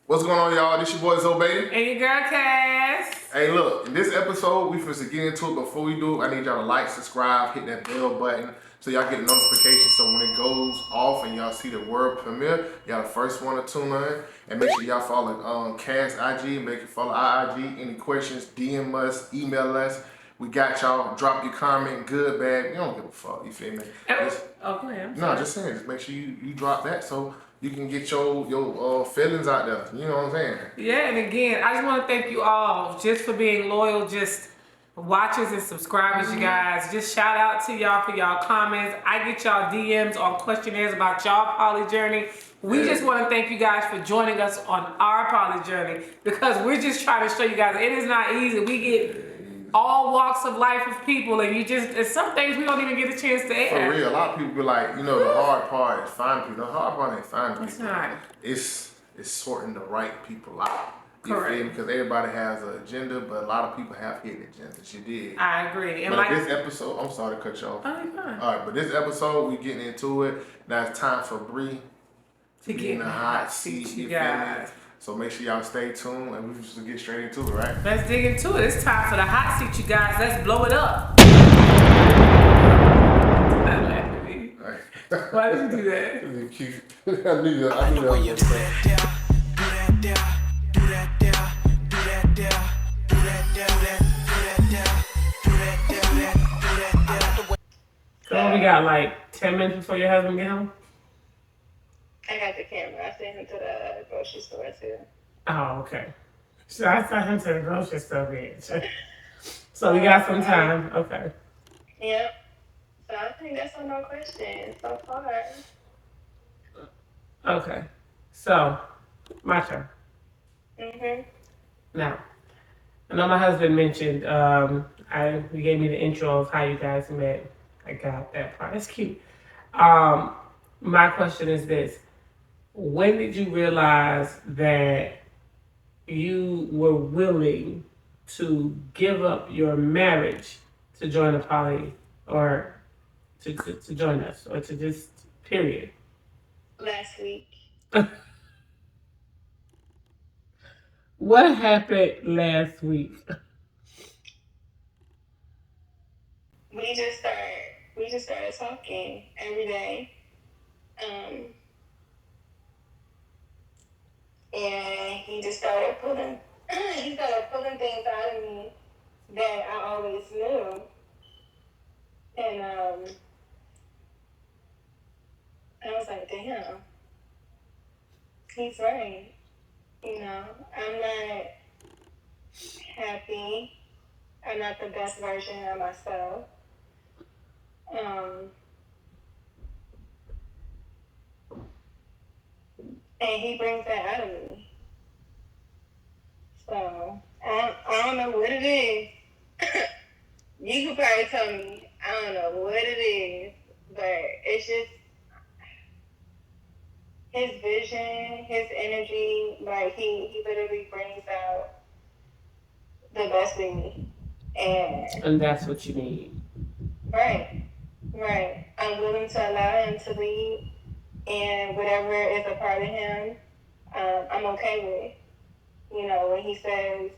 What's going on, y'all? This your boy Badie. And your girl Cass. Hey, look, in this episode, we finna get into it. Before we do, I need y'all to like, subscribe, hit that bell button so y'all get a notification. So when it goes off and y'all see the word premiere, y'all the first one to tune in. And make sure y'all follow Cass IG, make it follow our IG. Any questions, DM us, email us. We got y'all. Drop your comment, good, bad. You don't give a fuck. You feel me? Go ahead. No, just saying. Just make sure you drop that so you can get your feelings out there. You know what I'm saying? Yeah, and again, I just want to thank you all just for being loyal, just watchers and subscribers, you guys. Just shout out to y'all for y'all comments. I get y'all DMs on questionnaires about y'all poly journey. We just want to thank you guys for joining us on our poly journey because we're just trying to show you guys it is not easy. We get all walks of life of people, and it's some things we don't even get a chance to air. For real, a lot of people be like, the hard part is finding people. The hard part ain't finding people. It's not. It's sorting the right people out. You Correct. feel me? Because everybody has an agenda, but a lot of people have hidden agendas. You did. I agree. And but this episode, I'm sorry to cut you off. Oh, you're fine. All right, but this episode, we getting into it. Now it's time for Bri to get in the hot seat, you guys. So make sure y'all stay tuned, and we just get straight into it, right? Let's dig into it. It's time for the hot seat, you guys. Let's blow it up. Stop laughing at me. Right. Why did you do that? It's cute. I knew that. So we got like 10 minutes before your husband get home? I got the camera. I sent him to the grocery store too. Oh, okay. So I sent him to the grocery store, bitch. So we got some time. Okay. Yep. So I think that's no question so far. Okay. So, my turn. Mhm. Now, I know my husband mentioned, he gave me the intro of how you guys met. I got that part. It's cute. My question is this. When did you realize that you were willing to give up your marriage to join a poly or to join us or to just period? Last week. What happened last week? We just started talking every day. And he just started pulling things out of me that I always knew. And I was like, damn, he's right. I'm not happy. I'm not the best version of myself. And he brings that out of me. So I don't know what it is. You could probably tell me. I don't know what it is, but it's just his vision, his energy. Like he literally brings out the best in me, and that's what you need. Right. I'm willing to allow him to lead, and whatever is a part of him, I'm okay with. When he says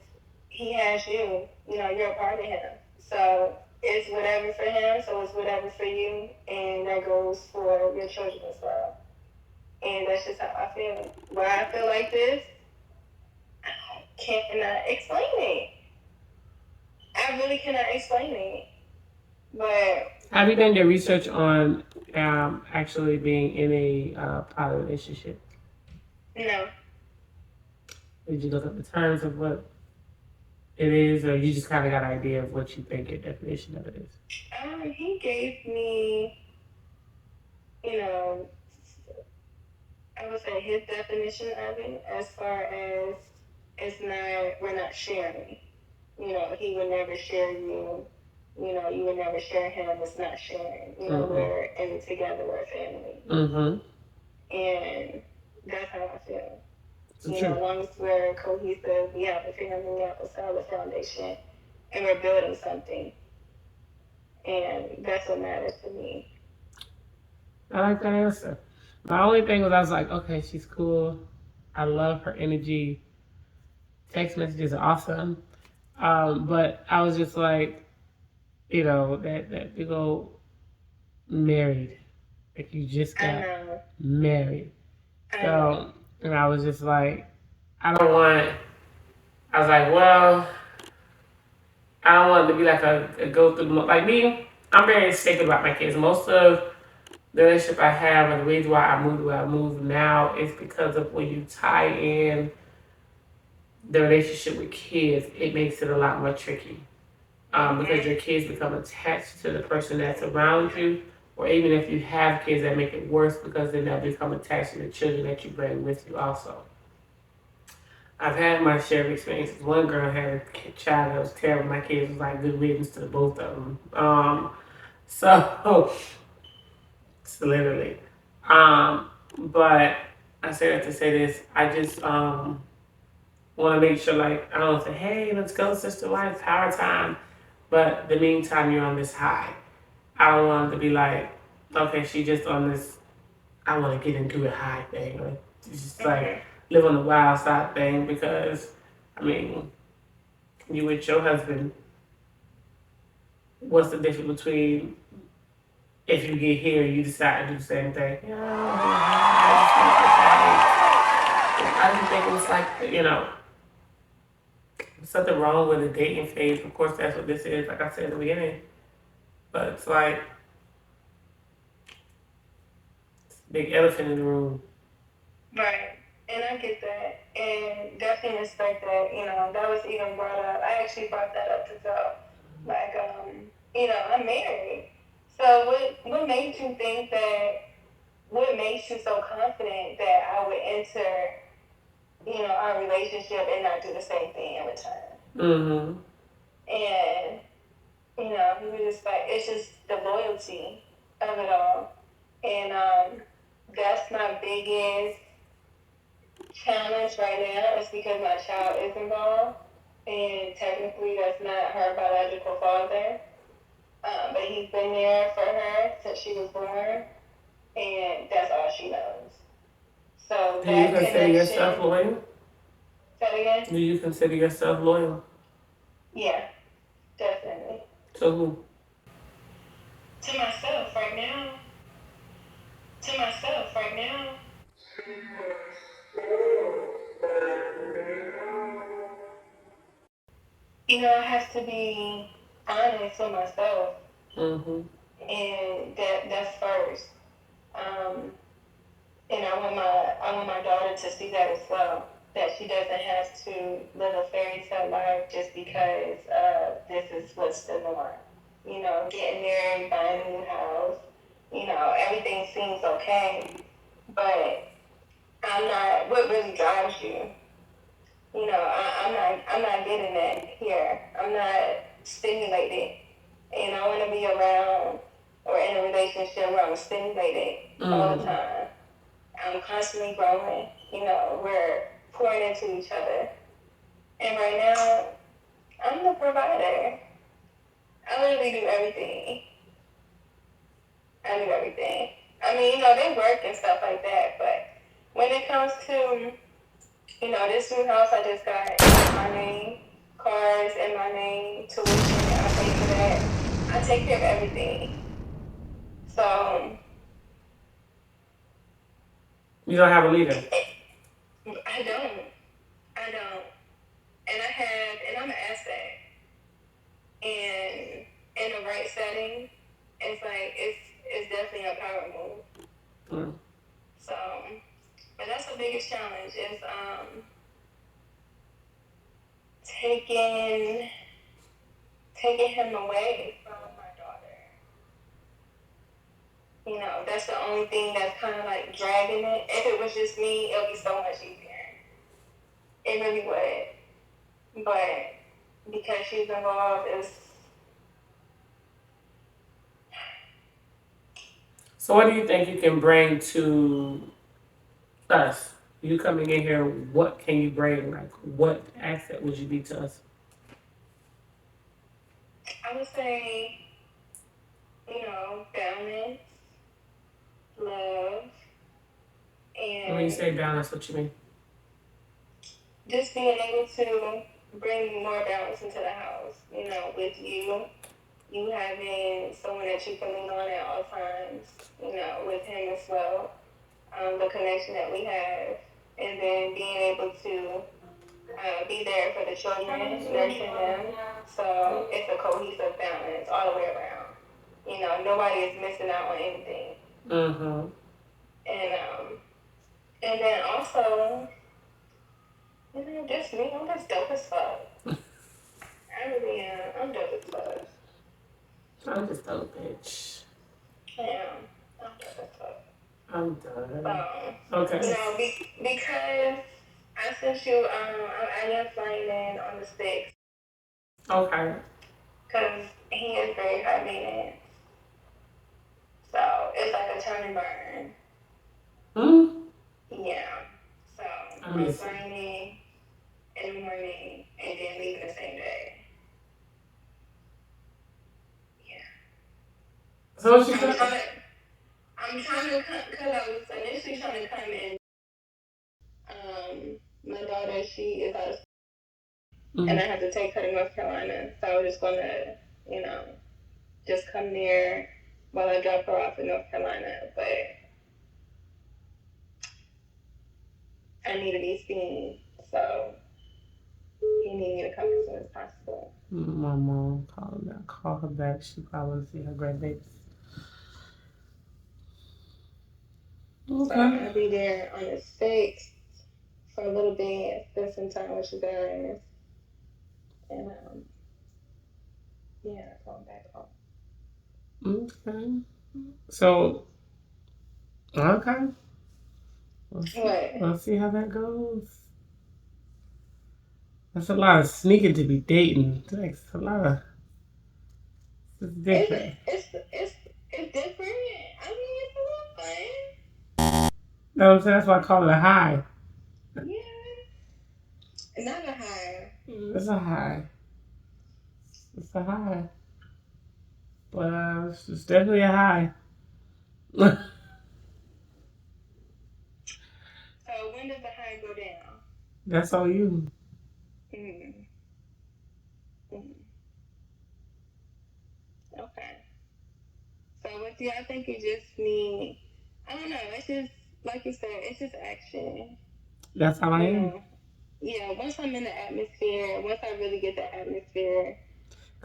he has you, you're a part of him. So it's whatever for him, so it's whatever for you, and that goes for your children as well. And that's just how I feel. Why I feel like this, I cannot explain it. I really cannot explain it. But have you done your research on actually being in a poly relationship? No. Did you look up the terms of what it is, or you just kind of got an idea of what you think your definition of it is? He gave me, I would say his definition of it as far as we're not sharing. He would never share you. You would never share him. It's not sharing. We're in it together. We're a family. Mm-hmm. And that's how I feel. As long as we're cohesive, we have a family, we have a solid foundation, and we're building something. And that's what matters to me. I like that answer. My only thing was I was like, okay, she's cool. I love her energy. Text messages are awesome. But I was just like, that big old married. Like you just got married. So, and I was just like, I don't want, I was like, well, I don't want it to be like a go through, like me, I'm very sacred about my kids. Most of the relationship I have and the reason why I moved where I moved now is because of when you tie in the relationship with kids, it makes it a lot more tricky. Because your kids become attached to the person that's around you, or even if you have kids, that make it worse because then they'll become attached to the children that you bring with you also. I've had my share of experiences. One girl had a child that was terrible. My kids was like good riddance to the both of them. So it's literally. But I say that to say this. I just want to make sure, like, I don't say, hey, let's go, sister wife, power time. But the meantime, you're on this high. I don't want it to be like, okay, she just on this, I want to get into it high thing. Or just like live on the wild side thing because, I mean, you with your husband, what's the difference between if you get here and you decide to do the same thing? I just think it was like, something wrong with the dating phase. Of course, that's what this is, like I said in the beginning. But it's like, big elephant in the room. Right. And I get that. And definitely respect that. That was even brought up. I actually brought that up to Zoe. Like, I'm married. So what made you think that, what makes you so confident that I would enter, our relationship and not do the same thing in return? Mm-hmm. And, he was just like, it's just the loyalty of it all. And that's my biggest challenge right now is because my child is involved, and technically that's not her biological father, but he's been there for her since she was born, and that's all she knows. So Do you consider yourself loyal? Say that again? Do you consider yourself loyal? Yeah, definitely. To who? To myself right now. To myself right now. I have to be honest with myself, and that's first. And I want my daughter to see that as well. That she doesn't have to live a fairy tale life just because this is what's the norm. Getting married, buying a new house. Everything seems okay, but I'm not. What really drives you? I'm not getting that here. I'm not stimulated, and I want to be around or in a relationship where I'm stimulated all the time. I'm constantly growing. We're pouring into each other, and right now I'm the provider. I literally do everything. I do everything. I mean, they work and stuff like that, but when it comes to this new house I just got in my name, cars in my name, tuition, I pay for that. I take care of everything. So you don't have a leader. I don't. And I'm an asset. And in the right setting, it's like it's definitely a power move. So, but that's the biggest challenge is taking him away from my daughter. That's the only thing that's kind of like dragging it. If it was just me, it would be so much easier. It really would. But because she's involved, it's. So what do you think you can bring to us? You coming in here, what can you bring? Like, what asset would you be to us? I would say, balance, love, and. When you say balance, what you mean? just being able to bring more balance into the house, you know, with you having someone that you can lean on at all times, you know, with him as well, the connection that we have, and then being able to be there for the children, nursing them. So it's a cohesive balance all the way around. You know, nobody is missing out on anything. Mm-hmm. And then also, you know, just me, I'm just dope as fuck. I really am. I'm dope as fuck. I'm just a bitch. I am. I'm dope as fuck. I'm done. You know, because I sent you, I am flying in on the 6th. Okay. Because he is very high maintenance. So it's like a turn and burn. Hmm? Yeah. So I'm flying in the morning and then leaving the same day. Yeah. So I'm trying to come, because I was initially trying to come in. My daughter, she is out of school, and I have to take her to North Carolina. So I was just going to, you know, just come there while I drop her off in North Carolina. But I need to be seen, so you need me to come as soon as possible. My mom call her back. She probably want to see her grandbabies. Okay. So I'll be there on the 6th for a little bit, spend some time with you guys, and yeah, going back home. Okay. So, okay. We'll see how that goes. That's a lot of sneaking to be dating. It's a lot of. It's different. It's different. I mean, it's a little fun. No, I'm saying that's why I call it a high. Yeah. Not a high. It's a high. It's a high. But it's definitely a high. So when does the high go down? That's all you. Okay. So with you, I think you just need, I don't know, it's just, like you said, it's just action. That's how I am. Yeah, once I'm in the atmosphere, once I really get the atmosphere.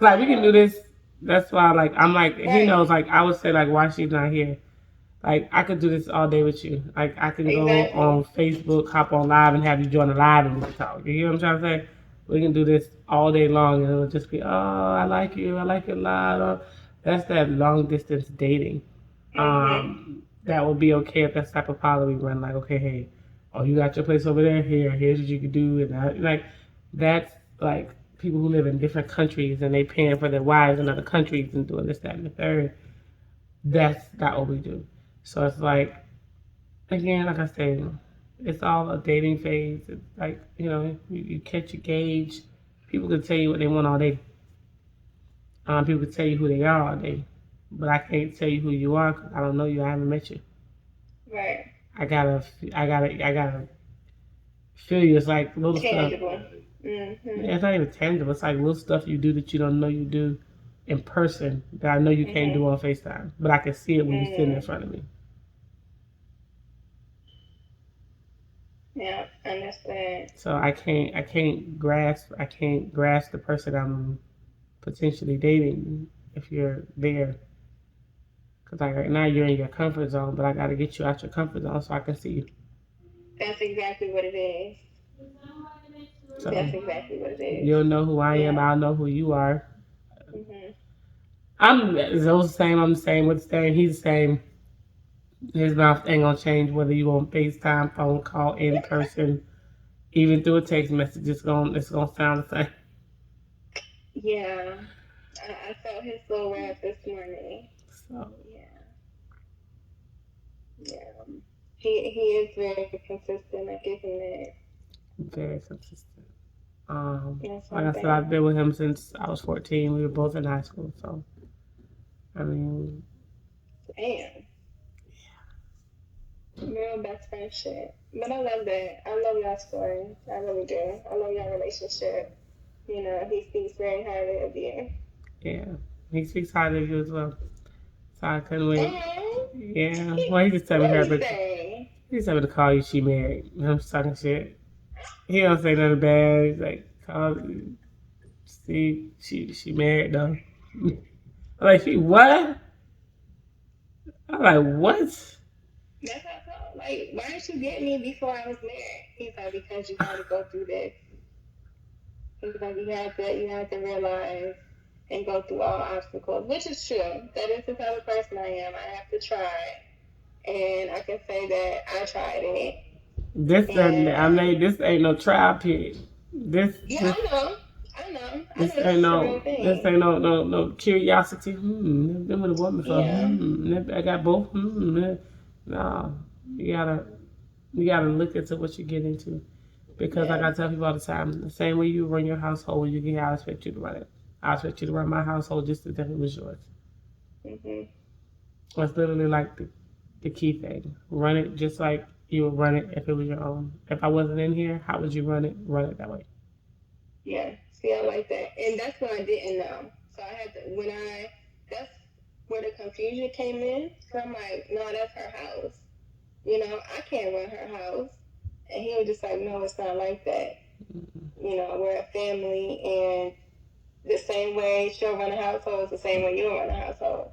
Like, we can do this. That's why, like, I'm like, he knows, like, I would say, like, why she's not here. Like, I could do this all day with you. Like, I can go on Facebook, hop on live, and have you join the live and we can talk. You hear what I'm trying to say? We can do this all day long, and it'll just be, oh, I like you a lot. That's that long distance dating. That would be okay if that's the type of poly we run. Like, okay, hey, oh, you got your place over there. Here's what you can do, and that, like, that's like people who live in different countries and they paying for their wives in other countries and doing this, that, and the third. That's not what we do. So it's like, again, like I said, it's all a dating phase. It's like, you know, you catch a gauge. People can tell you what they want all day. People can tell you who they are all day. But I can't tell you who you are because I don't know you. I haven't met you. Right. I gotta feel you. It's like little tangible stuff. It's not even tangible. It's like little stuff you do that you don't know you do in person that I know you can't do on FaceTime. But I can see it when you're sitting in front of me. Yeah, I understand. So I can't grasp the person I'm potentially dating if you're there. Cause like right now you're in your comfort zone, but I gotta get you out your comfort zone so I can see you. That's exactly what it is. So that's exactly what it is. You'll know who I am. I'll know who you are. I'm the same with the same. He's the same. His mouth ain't gonna change whether you on FaceTime, phone call, in person, even through a text message. It's gonna sound the same. Yeah, I felt his little rap this morning. So yeah. He is very consistent. I give him that. Very consistent. Like I said, I've been with him since I was 14. We were both in high school, so I mean. Damn. Real best friend shit. But I love that. I love y'all story. I really do. I love y'all relationship. You know, he speaks very highly of you. Yeah, he speaks highly of you as well. So I couldn't wait. Oh, Yeah, well, he just told me what her, he but say? he just told me to call you. She married. I'm just talking shit. He don't say nothing bad. He's like, call. See, she married though. I'm like, she what? I'm like, what? That's how I told. Like, why didn't you get me before I was married? He's like, because you had to go through this. He's like, you had to realize and go through all obstacles, which is true. That is the type of person I am. I have to try, and I can say that I tried it. This And I mean, this ain't no trial period. yeah, I know This this ain't is a real no this thing. ain't no curiosity. Never been with a woman before. Yeah, I got both. No, you gotta you gotta look into what you get into because like yeah, I tell people all the time, the same way you run your household, you can I expect you to run it. I expect you to run my household just as if it was yours. mhm, That's literally like the key thing. Run it just like you would run it if it was your own. If I wasn't in here, how would you run it? Run it that way. yeah. See, I like that, and that's what I didn't know. So I had to that's where the confusion came in. So I'm like, no, that's her house. You know, I can't run her house. And he was just like, no, it's not like that. You know, we're a family, and the same way she'll run a household is the same way you'll run a household.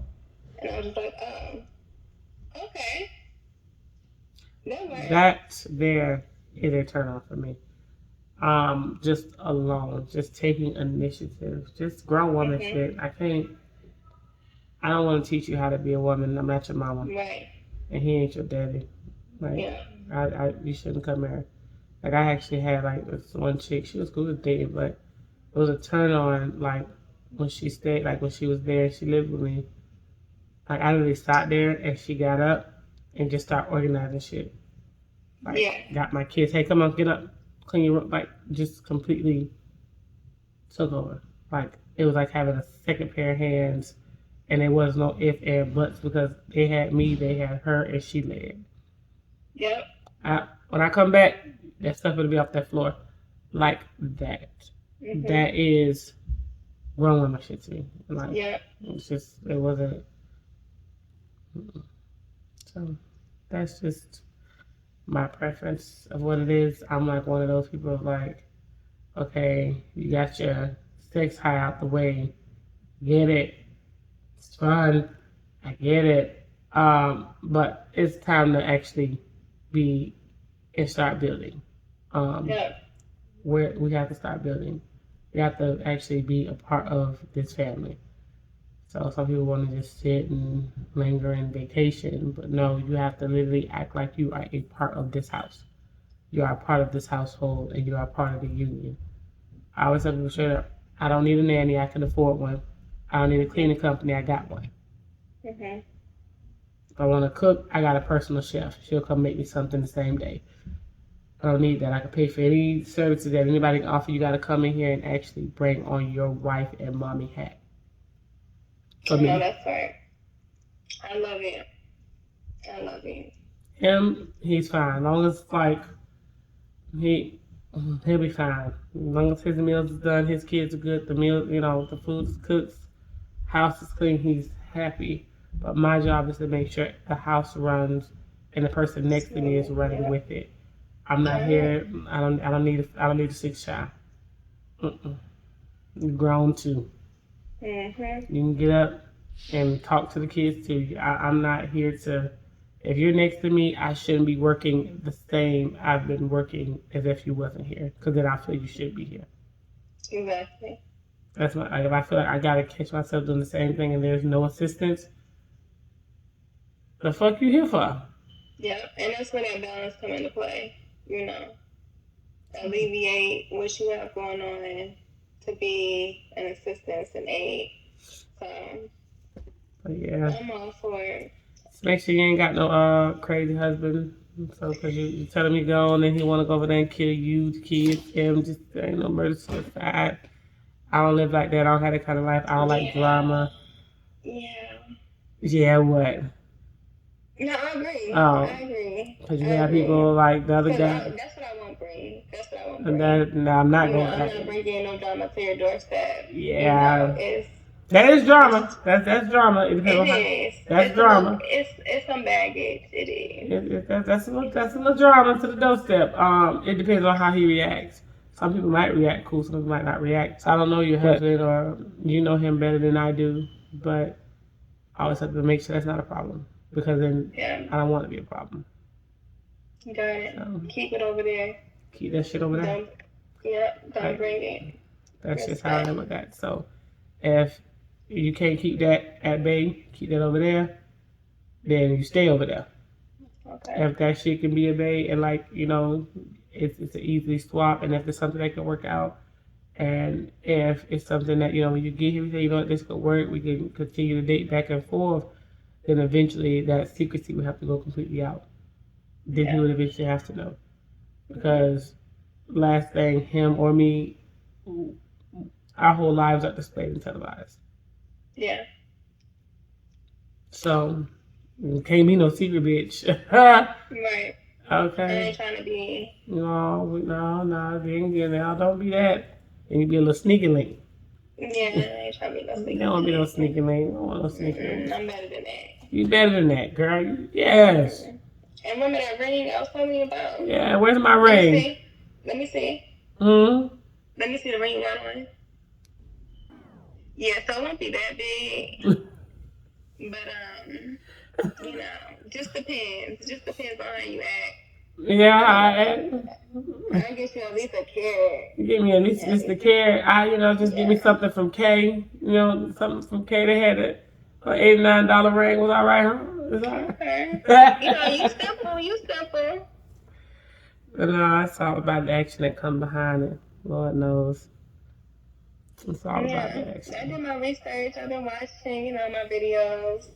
And I was just like, okay, that works. That there is a turn off for me. Just alone, just taking initiative, just grown woman Mm-hmm. shit. I don't want to teach you how to be a woman. I'm not your mama, Right. and he ain't your daddy. Like, Yeah. you shouldn't come here. Like, I actually had like this one chick. She was cool to date, but it was a turn on. Like when she stayed, like when she was there, she lived with me. Like I literally sat there, and she got up and just started organizing shit. Like, Yeah. got my kids, hey, come on, get up, clean your room. Like, just completely took over. Like, it was like having a second pair of hands, and there was no if and buts because they had me, they had her, and she led. Yep. When I come back, that stuff will be off that floor. Like that. Mm-hmm. That is grown woman shit to me. Like, Yep. it wasn't. So, that's just my preference of what it is. I'm like one of those people of like, okay, you got your sex high out the way. Get it. It's fun. I get it. But it's time to actually be and start building. Yep. Where we have to start building. We have to actually be a part of this family. So some people want to just sit and linger and vacation, but no, you have to literally act like you are a part of this house. You are a part of this household, and you are a part of the union. I always tell people straight up, I don't need a nanny. I can afford one. I don't need a cleaning company. I got one. Mm-hmm. If I want to cook, I got a personal chef. She'll come make me something the same day. I don't need that. I can pay for any services that anybody can offer. You got to come in here and actually bring on your wife and mommy hat. For No, me, that's right. I love it. I love it. him, he's fine. As long as like he, he'll be fine. As long as his meals is done, his kids are good. The meal, the food is cooked, house is clean. He's happy. But my job is to make sure the house runs and the person next to me is running Yep. with it. I'm not All right. here. I don't need a 6 child. You're grown too. Mm-hmm. You can get up and talk to the kids too. I'm not here to. If you're next to me, I shouldn't be working the same I've been working as if you wasn't here, because then I feel you should be here. Exactly. That's my. Like, if I feel like I gotta catch myself doing the same thing and there's no assistance, the fuck you here for? Yeah, and that's where that balance come into play. You know, alleviate what you have going on to be an assistance and aid. So But yeah, I'm all for it. just make sure you ain't got no crazy husband. So, cause you telling me go and then he want to go over there and kill you, the kids, him. Just ain't no murder suicide. I don't live like that. I don't have that kind of life. I don't like Yeah, drama. yeah. Yeah, what? No, I agree. Oh, I agree. because you I have agree. people like the other guy. That's what I want, Bri. That's what I want, And Bri. no, I'm not I'm going. not bringing no drama to your doorstep. Yeah, It's that is drama. That's drama. It depends on how. is. That's drama. It's some baggage. It is. That's a little drama to the doorstep. It depends on how he reacts. Some people might react cool, some people might not react. So I don't know your husband or you know him better than I do, but I always have to make sure that's not a problem because then I don't want it to be a problem. Got it. So, keep it over there. Keep that shit over there. Don't bring it. That's just how I am with that. So if you can't keep that at bay, keep that over there, then you stay over there. Okay. If that shit can be a bay and like, you know, it's an easy swap and if it's something that can work out and if it's something that, you know, when you get here, we say, you know what, this could work, we can continue to date back and forth, then eventually that secrecy would have to go completely out. Then he would eventually have to know. Because last thing, him or me, our whole lives are displayed and televised. Yeah. So, can't be no secret bitch. Right. Okay. I ain't trying to be. No, don't be that. And you be a little sneaky link. Yeah, I ain't trying to be no sneaky link. Don't want to be no sneaky link. Don't want no sneaky link. I'm better than that. You better than that, girl. Yes. And remember that ring I was telling you about? Yeah, where's my ring? Let me see. Let me see the ring you got on. Yeah, so it won't be that big. But, you know, just depends. Just depends on how you act. Yeah, I guess you at least a carrot. Give me at least just a carrot. Just give me something from K. Something from K. They had an $89 ring. Was all right, huh? Is that right? Okay. You simple. But no, it's all about the action that come behind it. Lord knows. It's all about the action. I did my research. I've been watching, my videos.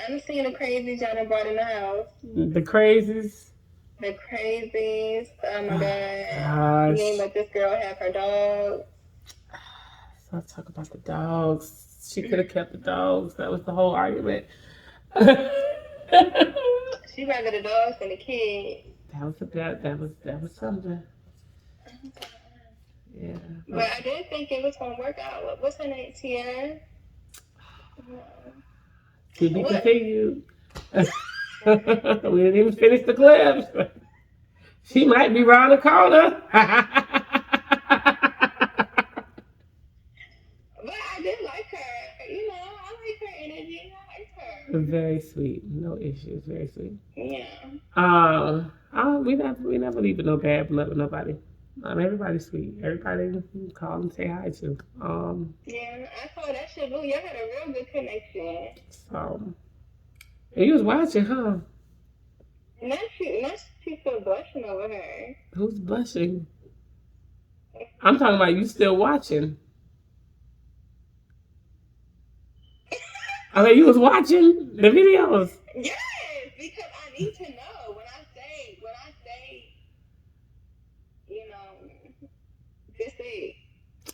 I'm seeing the crazies y'all done brought in the house. The crazies? The crazies. Oh my God. You ain't let this girl have her dog. So let's talk about the dogs. She could have kept the dogs. That was the whole argument. She rather the dogs than the kids. That was something. Yeah. But I did think it was gonna work out. What's her name? Tiara? To be continued. We didn't even finish the clips. She might be around the corner. But I did like her. I like her energy. I like her. Very sweet. No issues. Very sweet. Yeah. We never leave no bad blood with nobody. Everybody's sweet. Everybody you call and say hi to. Yeah, I saw that shit. Y'all had a real good connection. So, you was watching, huh? Not she still blushing over her. Who's blushing? I'm talking about you still watching. You was watching the videos. Yes, because I need to know when I say, this is.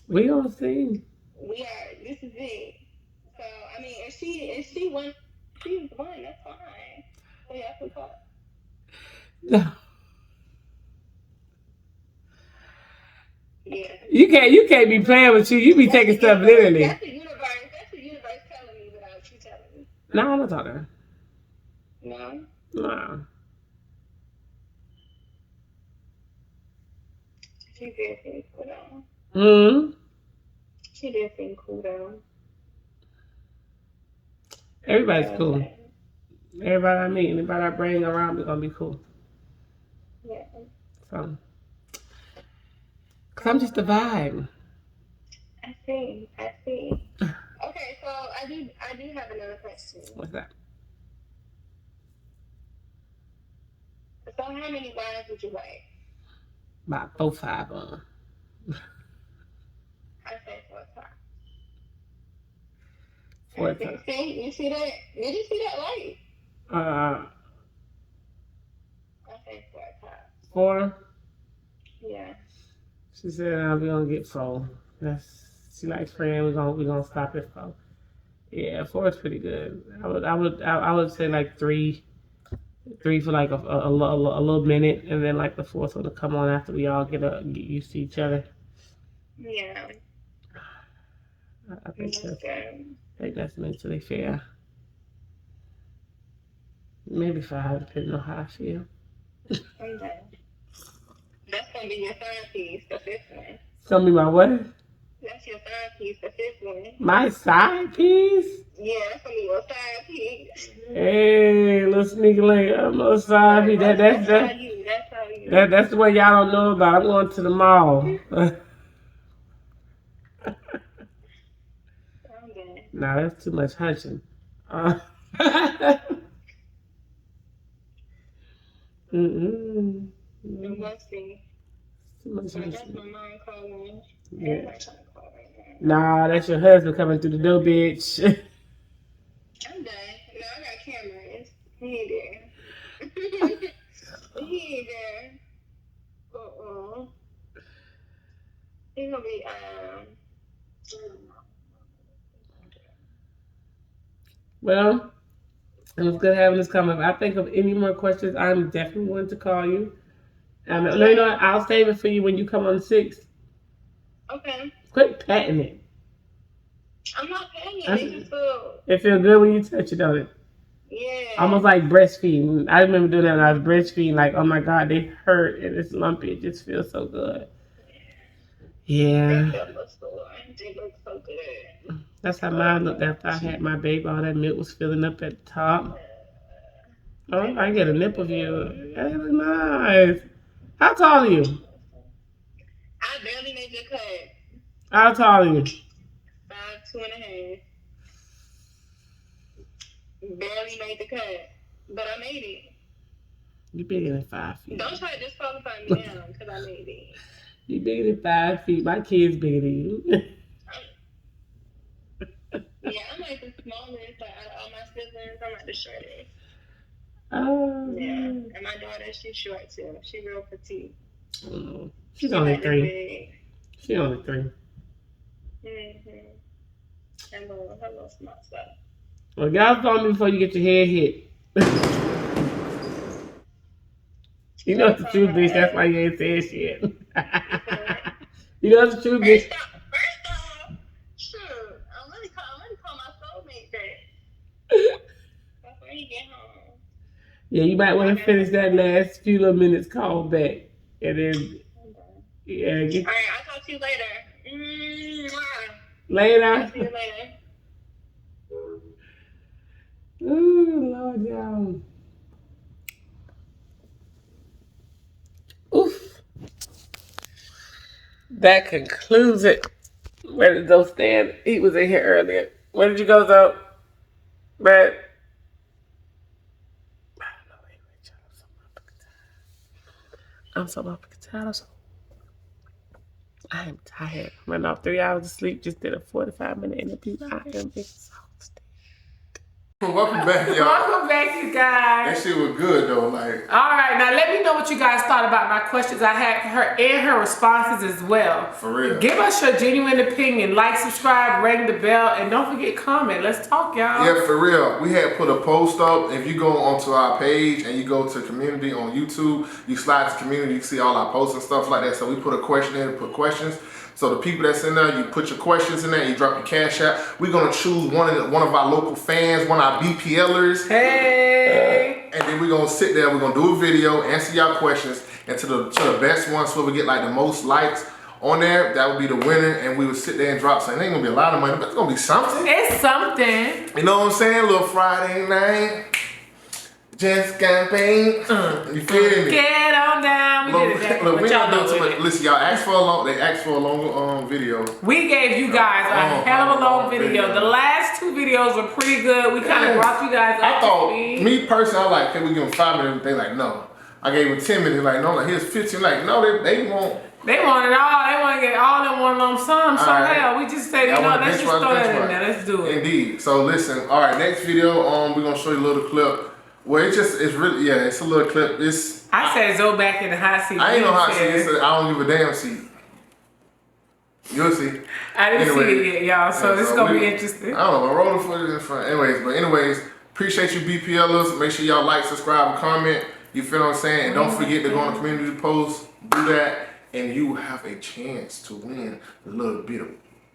We gonna see. We are. This is it. So if she won, she's won. That's fine. So y'all can talk. No. Yeah. You can't be playing with you. You be taking stuff literally. That's the universe telling me without you telling me. No, I'm not talking to her. No. No. She did seem cool though. She did seem cool though. Everybody's cool. Everybody I meet, anybody I bring around, we're gonna be cool. Yeah. So, cause I'm just a vibe. I see. Okay, so I do have another question. What's that? So how many wives would you like? About 4, 5 on. I say 4 times. 4 times. See, you see that? Did you see that light? I say 4 times. 4? Yeah. She said, we're gonna get 4. She likes friends. We're gonna stop at 4. Yeah, 4 is pretty good. I would say like 3 for like a little minute, and then like the fourth one to come on after we all get used to each other. Yeah. I think That's good. that's mentally fair. Maybe 5, depending on how I feel. Okay. That's gonna be your third piece, the fifth one. Tell me my what? That's your third piece, the fifth one. My side piece? Yeah, that's gonna be your third piece. Hey, little sneaky link. I'm a side piece. That's how you. That's the way y'all don't know about. I'm going to the mall. Nah, that's too much hunching. Mm-mm. Let's see. Too much hunching. That's my mom calling. Yeah. Nah, that's your husband coming through the door, bitch. I'm done. No, I got cameras. He ain't there. He ain't there. He's gonna be Well, it was good having this comment. If I think of any more questions, I'm definitely going to call you. You know what? I'll save it for you when you come on the 6th. Okay. Quit patting it. I'm not patting it. It just feels. It feels good when you touch it, don't it? Yeah. Almost like breastfeeding. I remember doing that when I was breastfeeding. Like, oh my God, they hurt and it's lumpy. It just feels so good. Yeah. They look so good. That's how mine looked after I had my baby. All that milk was filling up at the top. Oh, I get a nipple view. That look nice. How tall are you? I barely made your cut. How tall are you? 5'2.5". Barely made the cut, but I made it. You bigger than 5 feet. Don't try to disqualify me now because I made it. You bigger than 5 feet. My kid's bigger than you. Yeah, I'm like the smallest. Like out of all my siblings, I'm like the shortest. Oh. Yeah, and my daughter, she's short too. She's real petite. Oh. She's only 3. She's only 3. Her little small stuff. Well, y'all told me before you get your head hit. You know it's the truth, bitch. That's why you ain't saying shit. You know it's the truth, bitch. First off, shoot, I'm gonna call my soulmate that. Before you get home. Yeah, you might want to finish that last few little minutes call back. And then, yeah. All right, I'll talk to you later. Later. I'll see you later. Ooh, Lord, y'all. Oof. That concludes it. Where did Zoe stand? He was in here earlier. Where did you go, Zoe? Brad? I don't know. I'm so motherfucking tired. I am tired. Ran off 3 hours of sleep. Just did a 45-minute interview. I am exhausted. Welcome back, y'all. Welcome back, you guys. That shit was good though. Like, all right, now let me know what you guys thought about my questions I had for her and her responses as well. For real. Give us your genuine opinion. Like, subscribe, ring the bell, and don't forget comment. Let's talk, y'all. yeah, for real. We had put a post up. If you go onto our page and you go to community on YouTube, you slide to community, you see all our posts and stuff like that. So we put a question in, put questions. So the people that's in there, you put your questions in there, you drop your cash out. We're gonna choose one of our local fans, one of our BPLers. Hey! And then we're gonna sit there, we're gonna do a video, answer y'all questions, and to the best one, so we get like the most likes on there, that would be the winner, and we would sit there and drop something. It ain't gonna be a lot of money, but it's gonna be something. It's something. You know what I'm saying? Little Friday night. Just campaign. You feel me? Get on down. We did it. Look, we y'all don't do know too much. Listen, y'all asked for a long. They asked for a longer video. We gave you guys a hell of a long video. The last 2 videos were pretty good. We kind of brought you guys up. I thought, me personally, I like, can we give them 5 minutes? They like, no. I gave them 10 minutes. Like, no. Like, here's 15. Like, no, they won't. They want it all. They want to get all in one lump sum. So hell, we just say, let's just throw that in there. Let's do it. Indeed. So listen. All right, next video. We're gonna show you a little clip. Well, it's really, yeah, it's a little clip. I said Zoe back in the hot seat. I ain't no hot seat. I don't give a damn seat. You'll see. I didn't Anyway, see it yet, y'all, so it's gonna be interesting. I don't know, roll the footage in front. Anyways, appreciate you BPLers. Make sure y'all like, subscribe, and comment. You feel what I'm saying? And don't forget to go on the community post, do that, and you have a chance to win a little bit of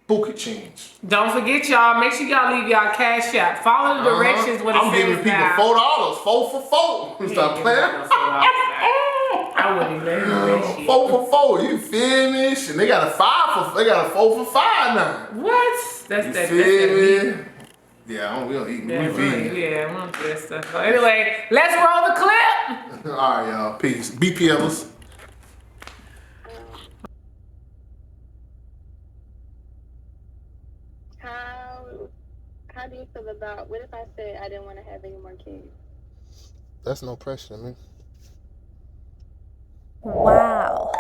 bookie change. Don't forget, y'all, make sure y'all leave y'all cash out. Follow the directions when it I'm says giving people $4, 4 for 4. Stop playing. I wouldn't let him do that shit. 4 for 4, you feel me? And they got a 4 for 5 now. What? That's You that. feel That's me? that. Yeah, we don't eat meat. Yeah, We vegan. yeah, we don't do that stuff. So anyway, let's roll the clip. All right, y'all. Peace. BPLers. How do you feel about, what if I said I didn't want to have any more kids? That's no pressure to me. Wow.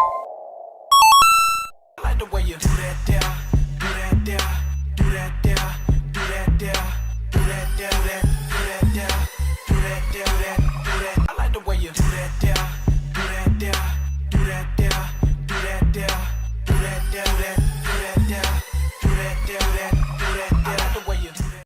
I like the way you do that there, do that there, do that there, do that there, do that there, do that there, do that there, do that. I like the way you do that there, do that there, do that there, do that there, do that there, do that there, do that there, do that.